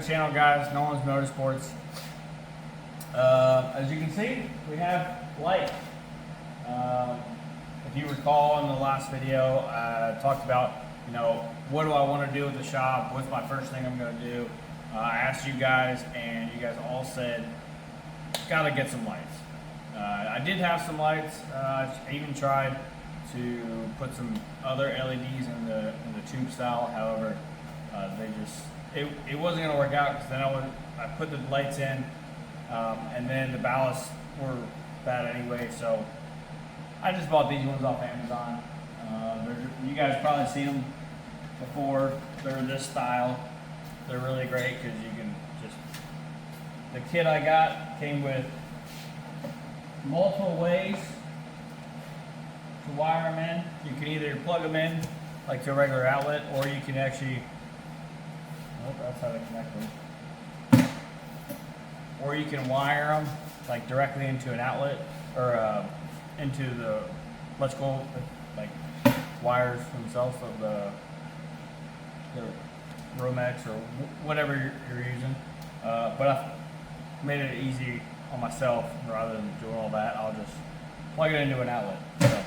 Channel, guys. Nolan's Motorsports. As you can see, we have light. If you recall in the last video, I talked about, what do I want to do with the shop? What's my first thing I'm going to do? I asked you guys, and you guys all said, gotta get some lights. I did have some lights. I even tried to put some other LEDs in the tube style. However, it wasn't going to work out because then I put the lights in, and then the ballasts were bad anyway. So I just bought these ones off Amazon. You guys probably seen them before. They're this style. They're really great because you can just. The kit I got came with multiple ways to wire them in. You can either plug them in like to a regular outlet, or you can actually. Oh, that's how they connect them. Or you can wire them like directly into an outlet or into the electrical like wires themselves of the Romex or whatever you're using. But I've made it easy on myself rather than doing all that. I'll just plug it into an outlet. So,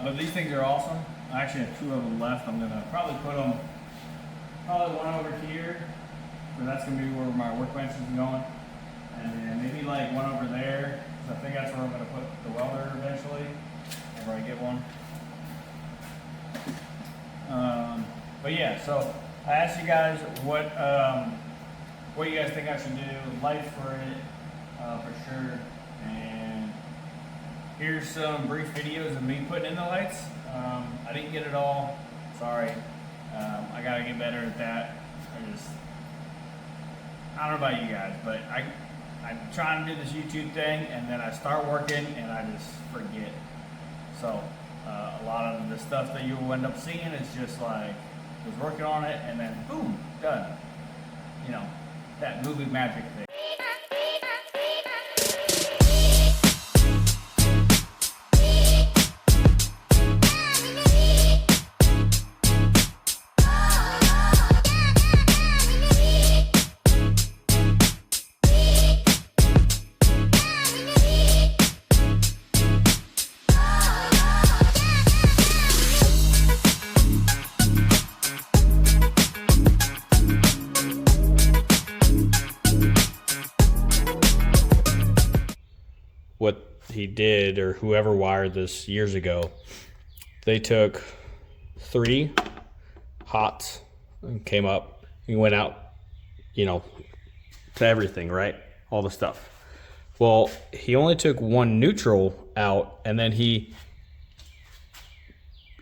but these things are awesome. I actually have two of them left. I'm gonna probably put them. Probably one over here, so that's going to be where my workbench is going. And then maybe like one over there, because I think that's where I'm going to put the welder eventually, whenever I get one. But yeah, so I asked you guys what you guys think I should do, light for it, for sure. And here's some brief videos of me putting in the lights. I didn't get it all, sorry. I gotta get better at that. I don't know about you guys, but I'm trying to do this YouTube thing, and then I start working and I just forget. So a lot of the stuff that you will end up seeing is just like was working on it and then boom, done. That movie magic thing. What he did, or whoever wired this years ago, they took 3 hots and came up and went out, to everything, right? All the stuff. Well, he only took 1 neutral out, and then he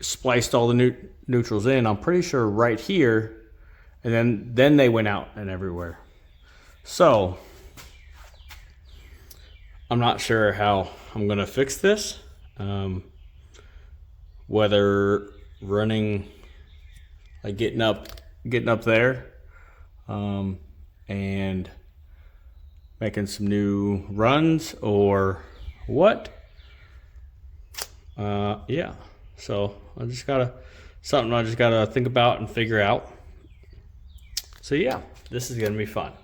spliced all the neutrals in, I'm pretty sure right here, and then they went out and everywhere. So I'm not sure how I'm gonna fix this. Whether running, like getting up there, and making some new runs or what. Yeah. So I just gotta think about and figure out. So yeah, this is gonna be fun.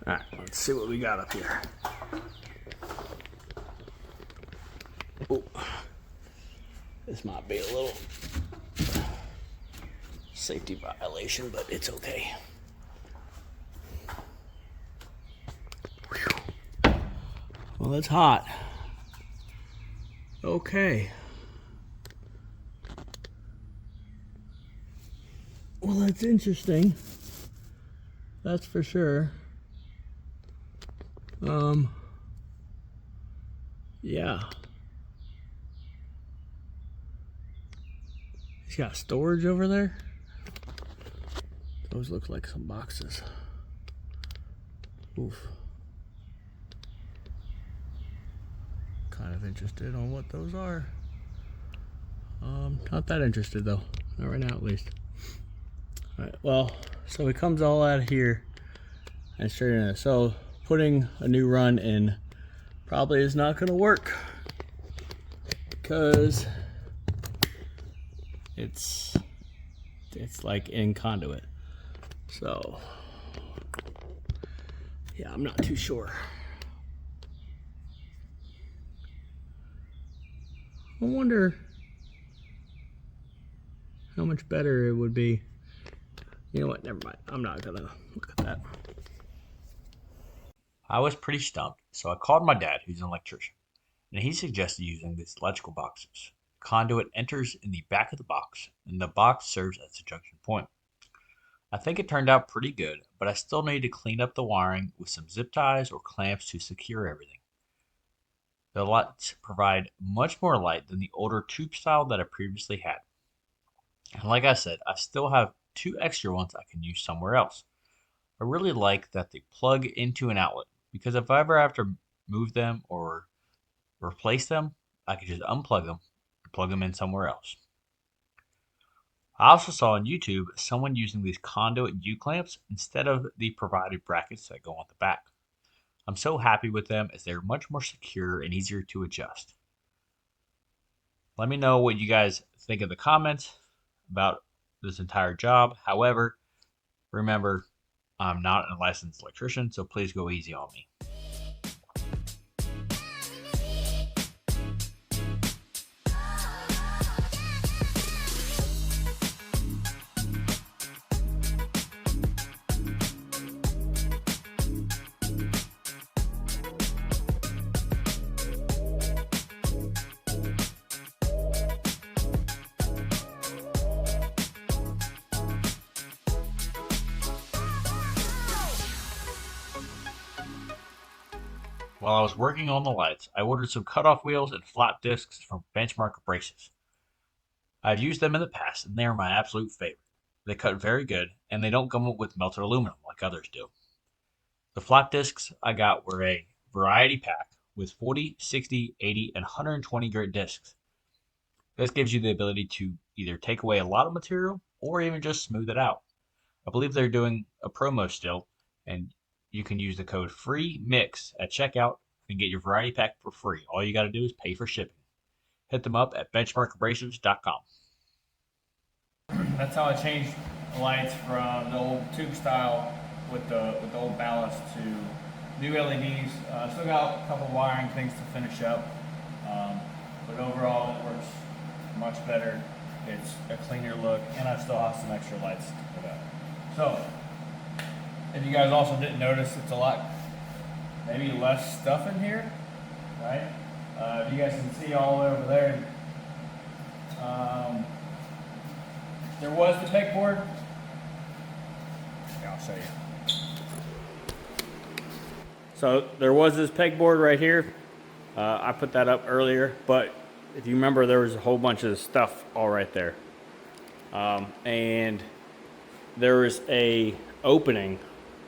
All right, let's see what we got up here. Oh, this might be a little safety violation, but it's okay. Whew. Well, it's hot. Okay. Well, that's interesting. That's for sure. Yeah. He's got storage over there. Those look like some boxes. Oof. Kind of interested on what those are. Not that interested though. Not right now, at least. Alright, well, so it comes all out of here and straight in. So putting a new run in probably is not going to work because it's it's like in conduit. So yeah, I'm not too sure. I wonder how much better it would be. You know what, never mind. I'm not gonna look at that. I was pretty stumped, so I called my dad, who's an electrician, and he suggested using these electrical boxes. Conduit enters in the back of the box, and the box serves as a junction point. I think it turned out pretty good, but I still need to clean up the wiring with some zip ties or clamps to secure everything. The lights provide much more light than the older tube style that I previously had. And like I said, I still have two extra ones I can use somewhere else. I really like that they plug into an outlet because if I ever have to move them or replace them, I can just unplug them and plug them in somewhere else. I also saw on YouTube someone using these conduit U clamps instead of the provided brackets that go on the back. I'm so happy with them as they're much more secure and easier to adjust. Let me know what you guys think in the comments about this entire job. However, remember, I'm not a licensed electrician, so please go easy on me. While I was working on the lights, I ordered some cutoff wheels and flat discs from Benchmark Abrasives. I've used them in the past and they are my absolute favorite. They cut very good and they don't come with melted aluminum like others do. The flat discs I got were a variety pack with 40, 60, 80, and 120 grit discs. This gives you the ability to either take away a lot of material or even just smooth it out. I believe they're doing a promo still, and you can use the code FREEMIX at checkout and get your variety pack for free. All you got to do is pay for shipping. Hit them up at benchmarkabrasives.com. That's how I changed the lights from the old tube style with the old ballast to new LEDs. Still got a couple wiring things to finish up, but overall it works much better. It's a cleaner look, and I still have some extra lights to put up. So, if you guys also didn't notice, it's a lot, maybe less stuff in here, right? If you guys can see all the way over there, there was the pegboard. Yeah, I'll show you. So there was this pegboard right here. I put that up earlier, but if you remember, there was a whole bunch of stuff all right there. And there was a opening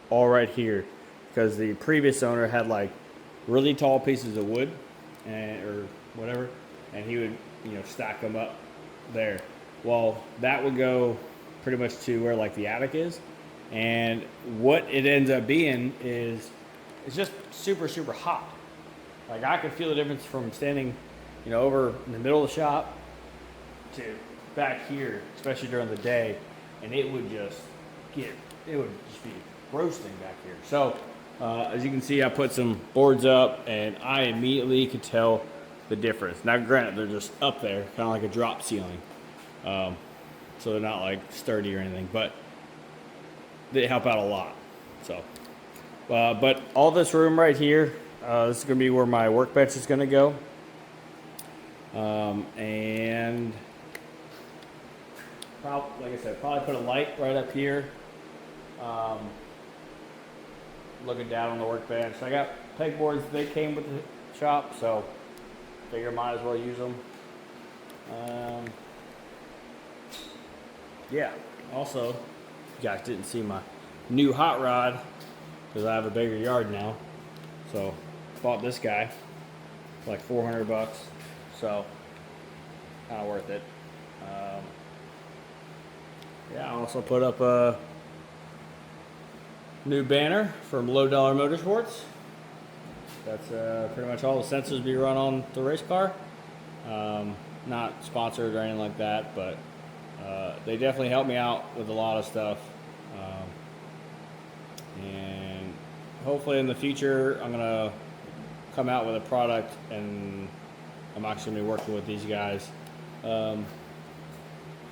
all right here because the previous owner had like really tall pieces of wood or whatever, and he would, stack them up there. Well, that would go pretty much to where like the attic is, and what it ends up being is it's just super, super hot. Like I could feel the difference from standing, over in the middle of the shop to back here, especially during the day, and it would just be roasting back here. So as you can see, I put some boards up, and I immediately could tell the difference. Now, granted, they're just up there, kind of like a drop ceiling, so they're not like sturdy or anything, but they help out a lot. So, but all this room right here, this is going to be where my workbench is going to go, and like I said, probably put a light right up here, looking down on the workbench. I got pegboards, they came with the shop, so figure might as well use them. Yeah, also, you guys didn't see my new hot rod because I have a bigger yard now. So, bought this guy for like $400, so kind of worth it. Yeah, I also put up a new banner from Low Dollar Motorsports. That's pretty much all the sensors we run on the race car. Not sponsored or anything like that, but They definitely helped me out with a lot of stuff. And hopefully in the future, I'm gonna come out with a product, and I'm actually gonna be working with these guys,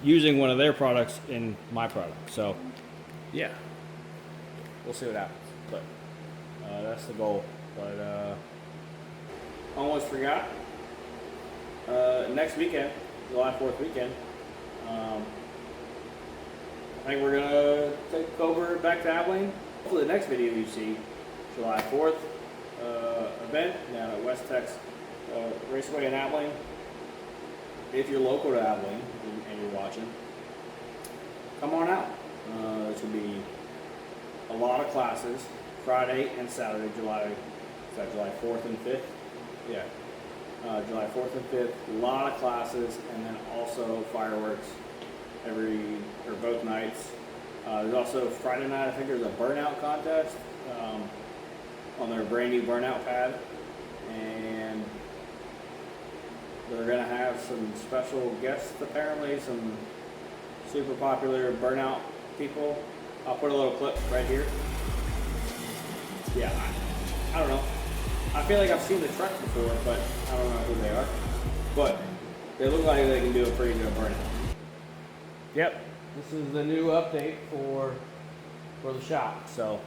using one of their products in my product. So, yeah, we'll see what happens. But that's the goal. But almost forgot. Next weekend, July 4th weekend, I think we're gonna take Cobra back to Abilene. Hopefully the next video you see, July 4th event down at WesTX Raceway in Abilene. If you're local to Abilene and you're watching, come on out. This will be a lot of classes, Friday and Saturday, July 4th and 5th? Yeah. July 4th and 5th, a lot of classes, and then also fireworks both nights. There's also Friday night, I think there's a burnout contest on their brand new burnout pad, and they're gonna have some special guests, apparently, some super popular burnout people. I'll put a little clip right here. Yeah, I don't know. I feel like I've seen the truck before, but I don't know who they are. But they look like they can do a pretty good burnout. Yep, this is the new update for the shop. So